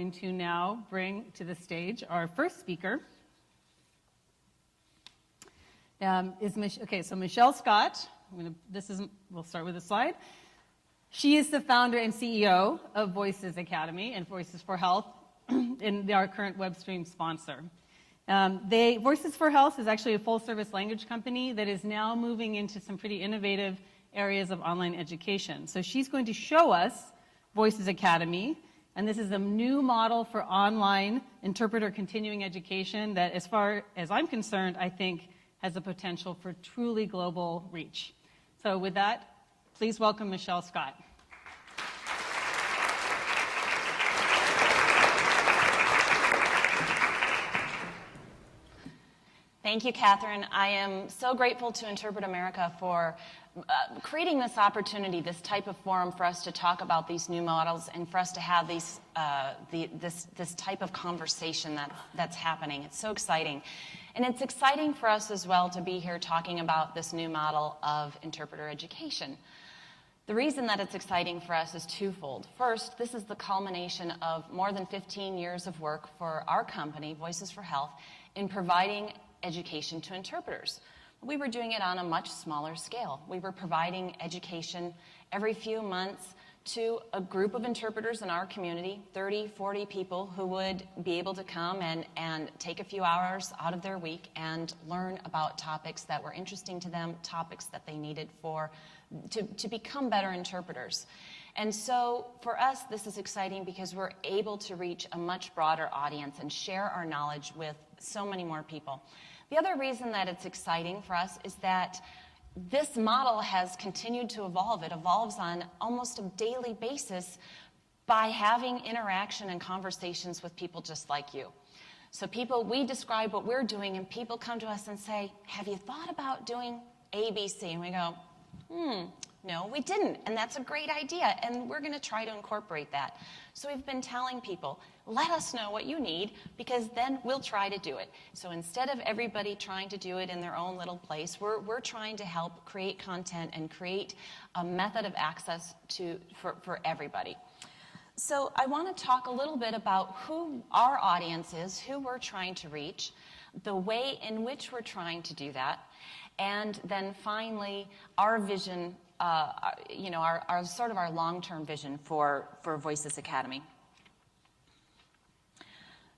going to now bring to the stage our first speaker. So Michelle Scott, we'll start with a slide. She is the founder and CEO of Voices Academy and Voices for Health, and our current web stream sponsor. Voices for Health is actually a full-service language company that is now moving into some pretty innovative areas of online education. So she's going to show us Voices Academy, and this is a new model for online interpreter continuing education that, as far as I'm concerned, I think has the potential for truly global reach. So with that, please welcome Michelle Scott. Thank you, Catherine. I am so grateful to InterpretAmerica for creating this opportunity, this type of forum for us to talk about these new models and for us to have this type of conversation that's happening. It's so exciting. And it's exciting for us as well to be here talking about this new model of interpreter education. The reason that it's exciting for us is twofold. First, this is the culmination of more than 15 years of work for our company, Voices for Health, in providing education to interpreters. We were doing it on a much smaller scale. We were providing education every few months to a group of interpreters in our community, 30, 40 people who would be able to come and take a few hours out of their week and learn about topics that were interesting to them, topics that they needed to become better interpreters. And so for us, this is exciting because we're able to reach a much broader audience and share our knowledge with so many more people. The other reason that it's exciting for us is that this model has continued to evolve. It evolves on almost a daily basis by having interaction and conversations with people just like you. So we describe what we're doing, and people come to us and say, have you thought about doing ABC? And we go, no, we didn't, and that's a great idea, and we're going to try to incorporate that. So we've been telling people, let us know what you need, because then we'll try to do it. So instead of everybody trying to do it in their own little place, we're trying to help create content and create a method of access for everybody. So I want to talk a little bit about who our audience is, who we're trying to reach, the way in which we're trying to do that, and then finally our vision, our sort of our long-term vision for Voices Academy.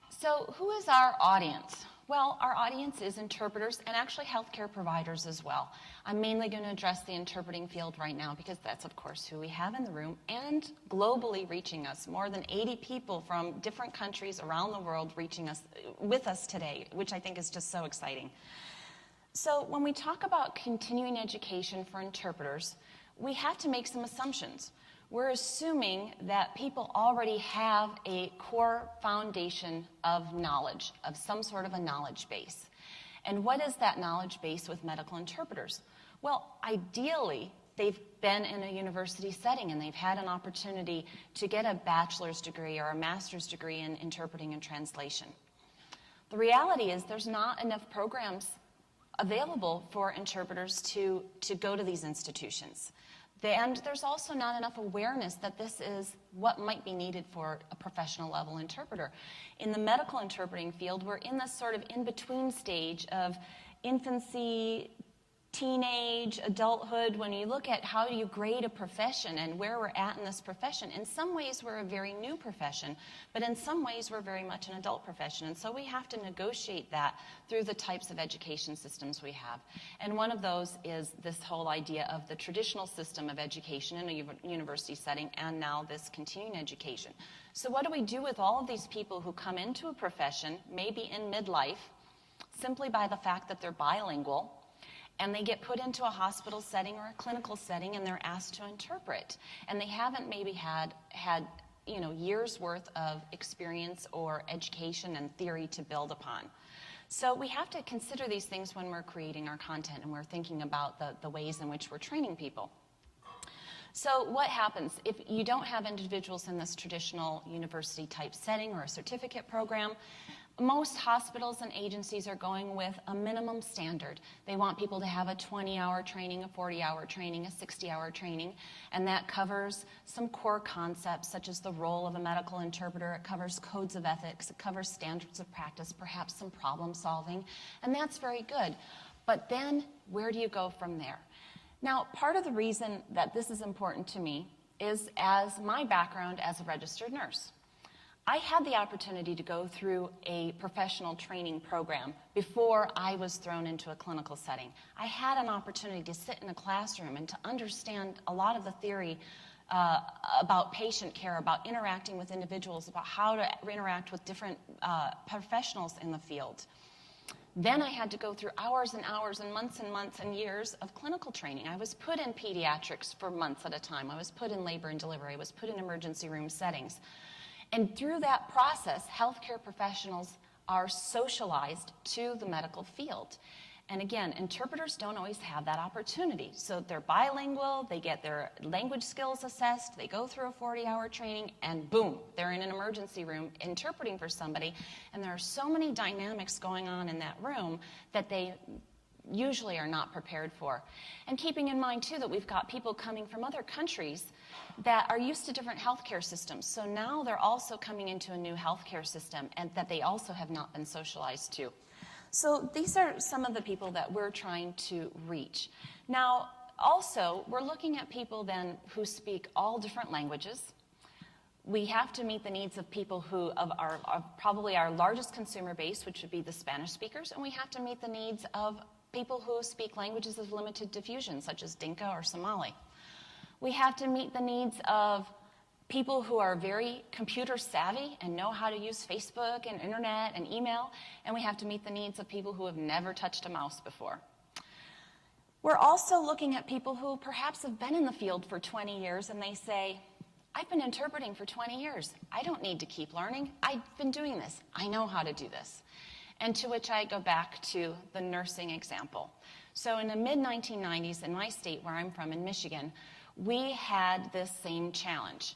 So who is our audience? Well, our audience is interpreters and actually healthcare providers as well. I'm mainly going to address the interpreting field right now because that's, of course, who we have in the room and globally reaching us. More than 80 people from different countries around the world reaching us with us today, which I think is just so exciting. So when we talk about continuing education for interpreters, we have to make some assumptions. We're assuming that people already have a core foundation of knowledge, of some sort of a knowledge base. And what is that knowledge base with medical interpreters? Well, ideally, they've been in a university setting and they've had an opportunity to get a bachelor's degree or a master's degree in interpreting and translation. The reality is there's not enough programs available for interpreters to go to these institutions. And there's also not enough awareness that this is what might be needed for a professional level interpreter. In the medical interpreting field, we're in this sort of in-between stage of infancy, teenage, adulthood. When you look at how you grade a profession and where we're at in this profession, in some ways we're a very new profession, but in some ways we're very much an adult profession. And so we have to negotiate that through the types of education systems we have. And one of those is this whole idea of the traditional system of education in a university setting and now this continuing education. So what do we do with all of these people who come into a profession, maybe in midlife, simply by the fact that they're bilingual, and they get put into a hospital setting or a clinical setting and they're asked to interpret, and they haven't maybe had years worth of experience or education and theory to build upon. So we have to consider these things when we're creating our content and we're thinking about the ways in which we're training people. So what happens if you don't have individuals in this traditional university type setting or a certificate program? Most hospitals and agencies are going with a minimum standard. They want people to have a 20-hour training, a 40-hour training, a 60-hour training, and that covers some core concepts such as the role of a medical interpreter. It covers codes of ethics. It covers standards of practice, perhaps some problem solving, and that's very good. But then where do you go from there? Now, part of the reason that this is important to me is as my background as a registered nurse. I had the opportunity to go through a professional training program before I was thrown into a clinical setting. I had an opportunity to sit in a classroom and to understand a lot of the theory about patient care, about interacting with individuals, about how to interact with different professionals in the field. Then I had to go through hours and hours and months and years of clinical training. I was put in pediatrics for months at a time. I was put in labor and delivery. I was put in emergency room settings. And through that process, healthcare professionals are socialized to the medical field. And again, interpreters don't always have that opportunity. So they're bilingual, they get their language skills assessed, they go through a 40-hour training, and boom, they're in an emergency room interpreting for somebody. And there are so many dynamics going on in that room that they usually are not prepared for. And keeping in mind, too, that we've got people coming from other countries that are used to different healthcare systems. So now they're also coming into a new healthcare system and that they also have not been socialized to. So these are some of the people that we're trying to reach. Now, also, we're looking at people then who speak all different languages. We have to meet the needs of people who are probably our largest consumer base, which would be the Spanish speakers, and we have to meet the needs of people who speak languages of limited diffusion, such as Dinka or Somali. We have to meet the needs of people who are very computer savvy and know how to use Facebook and internet and email, and we have to meet the needs of people who have never touched a mouse before. We're also looking at people who perhaps have been in the field for 20 years and they say, I've been interpreting for 20 years. I don't need to keep learning. I've been doing this. I know how to do this. And to which I go back to the nursing example. So in the mid-1990s in my state where I'm from, in Michigan, we had this same challenge.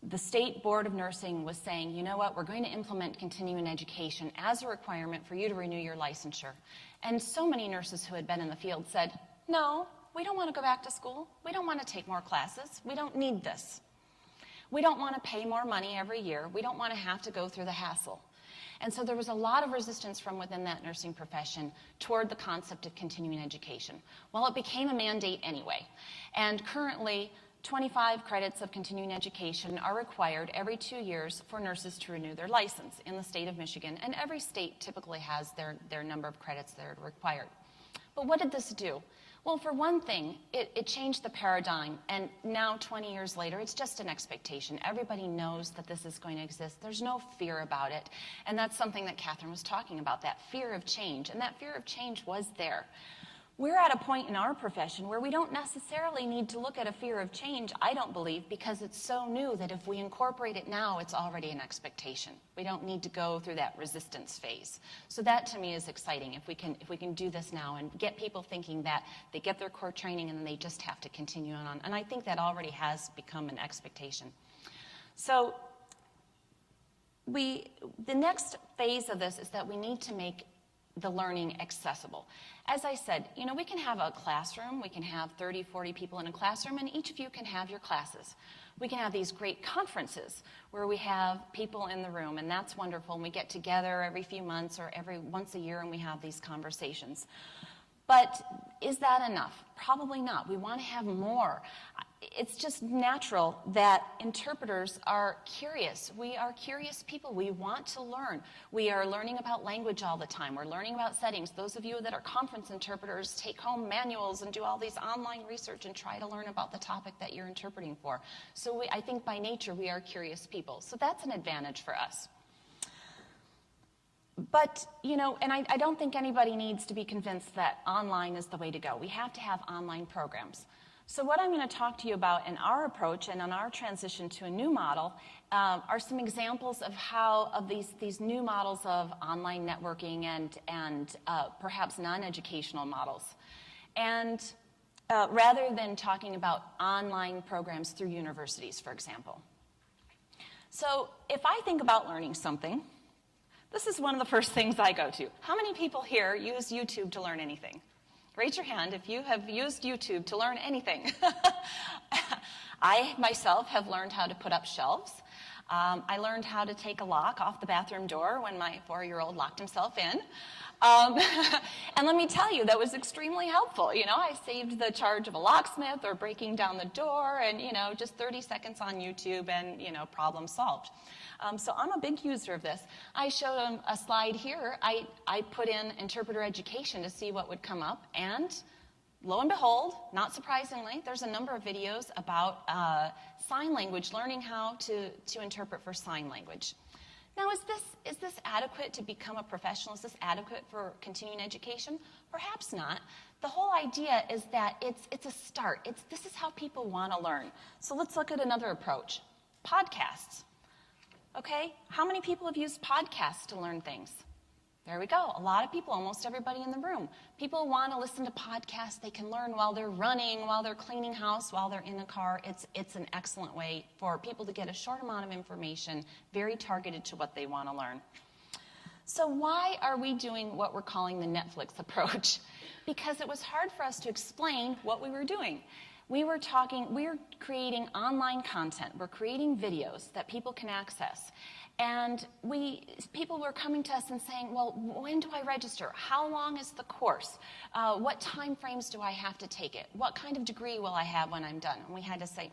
The State Board of Nursing was saying, you know what, we're going to implement continuing education as a requirement for you to renew your licensure. And so many nurses who had been in the field said, no, we don't want to go back to school. We don't want to take more classes. We don't need this. We don't want to pay more money every year. We don't want to have to go through the hassle. And so there was a lot of resistance from within that nursing profession toward the concept of continuing education. Well, it became a mandate anyway. And currently, 25 credits of continuing education are required every 2 years for nurses to renew their license in the state of Michigan. And every state typically has their number of credits that are required. But what did this do? Well, for one thing, it changed the paradigm, and now 20 years later, it's just an expectation. Everybody knows that this is going to exist. There's no fear about it, and that's something that Catherine was talking about, that fear of change, and that fear of change was there. We're at a point in our profession where we don't necessarily need to look at a fear of change, I don't believe, because it's so new that if we incorporate it now, it's already an expectation. We don't need to go through that resistance phase. So that, to me, is exciting, if we can do this now and get people thinking that they get their core training and then they just have to continue on. And I think that already has become an expectation. So the next phase of this is that we need to make the learning accessible. As I said, we can have a classroom, we can have 30, 40 people in a classroom, and each of you can have your classes. We can have these great conferences where we have people in the room, and that's wonderful, and we get together every few months or every once a year and we have these conversations. But is that enough? Probably not. We want to have more. It's just natural that interpreters are curious. We are curious people. We want to learn. We are learning about language all the time. We're learning about settings. Those of you that are conference interpreters take home manuals and do all these online research and try to learn about the topic that you're interpreting for. So I think by nature we are curious people. So that's an advantage for us. But, and I don't think anybody needs to be convinced that online is the way to go. We have to have online programs. So what I'm going to talk to you about in our approach and on our transition to a new model are some examples of these new models of online networking and perhaps non-educational models. And rather than talking about online programs through universities, for example. So if I think about learning something, This is one of the first things I go to. How many people here use YouTube to learn anything? Raise your hand if you have used YouTube to learn anything. I myself have learned how to put up shelves. I learned how to take a lock off the bathroom door when my 4-year-old locked himself in. And let me tell you, that was extremely helpful. You know, I saved the charge of a locksmith or breaking down the door, and, you know, just 30 seconds on YouTube and, you know, problem solved. So I'm a big user of this. I showed them a slide here. I put in interpreter education to see what would come up, and lo and behold, not surprisingly, there's a number of videos about sign language, learning how to interpret for sign language. Now, is this adequate to become a professional? Is this adequate for continuing education? Perhaps not. The whole idea is that it's a start. This is how people want to learn. So let's look at another approach. Podcasts. Okay, how many people have used podcasts to learn things? There we go. A lot of people, almost everybody in the room. People want to listen to podcasts. They can learn while they're running, while they're cleaning house, while they're in a car. It's an excellent way for people to get a short amount of information, very targeted to what they want to learn. So why are we doing what we're calling the Netflix approach? Because it was hard for us to explain what we were doing. We're creating online content. We're creating videos that people can access. And people were coming to us and saying, well, when do I register? How long is the course? What time frames do I have to take it? What kind of degree will I have when I'm done? And we had to say,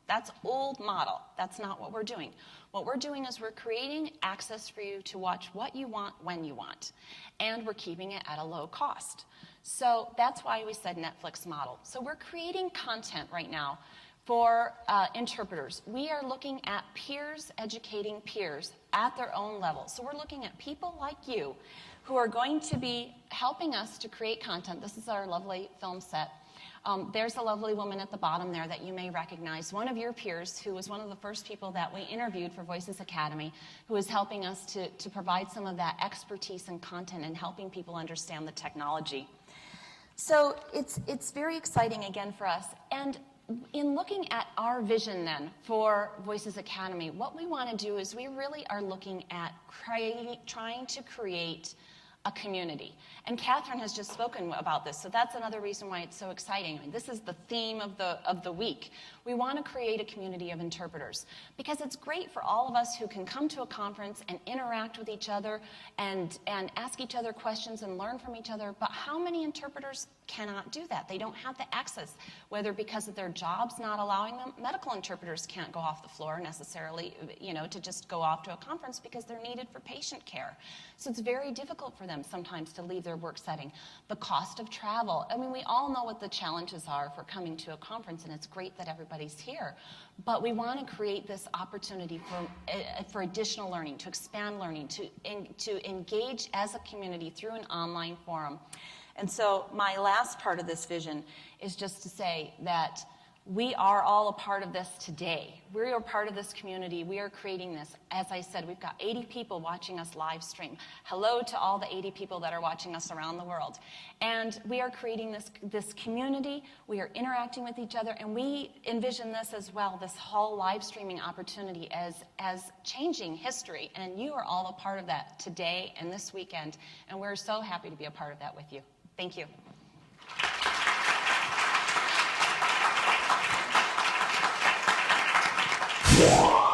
that's old model. That's not what we're doing. What we're doing is we're creating access for you to watch what you want, when you want. And we're keeping it at a low cost. So that's why we said Netflix model. So we're creating content right now for interpreters. We are looking at peers educating peers at their own level. So we're looking at people like you who are going to be helping us to create content. This is our lovely film set. There's a lovely woman at the bottom there that you may recognize, one of your peers who was one of the first people that we interviewed for Voices Academy, who is helping us to provide some of that expertise and content and helping people understand the technology. So it's very exciting again for us. And in looking at our vision then for Voices Academy, what we want to do is we really are looking at trying to create a community. And Catherine has just spoken about this, so that's another reason why it's so exciting. I mean, this is the theme of the week. We want to create a community of interpreters because it's great for all of us who can come to a conference and interact with each other and ask each other questions and learn from each other, but how many interpreters cannot do that? They don't have the access, whether because of their jobs not allowing them. Medical interpreters can't go off the floor necessarily, to just go off to a conference because they're needed for patient care. So it's very difficult for them sometimes to leave their work setting. The cost of travel. I mean, we all know what the challenges are for coming to a conference, and it's great that everybody's here. But we want to create this opportunity for additional learning, to expand learning, to engage as a community through an online forum. And so my last part of this vision is just to say that we are all a part of this today. We are part of this community. We are creating this. As I said, we've got 80 people watching us live stream. Hello to all the 80 people that are watching us around the world. And we are creating this community. We are interacting with each other. And we envision this as well, this whole live streaming opportunity as changing history. And you are all a part of that today and this weekend. And we're so happy to be a part of that with you. Thank you. Yeah.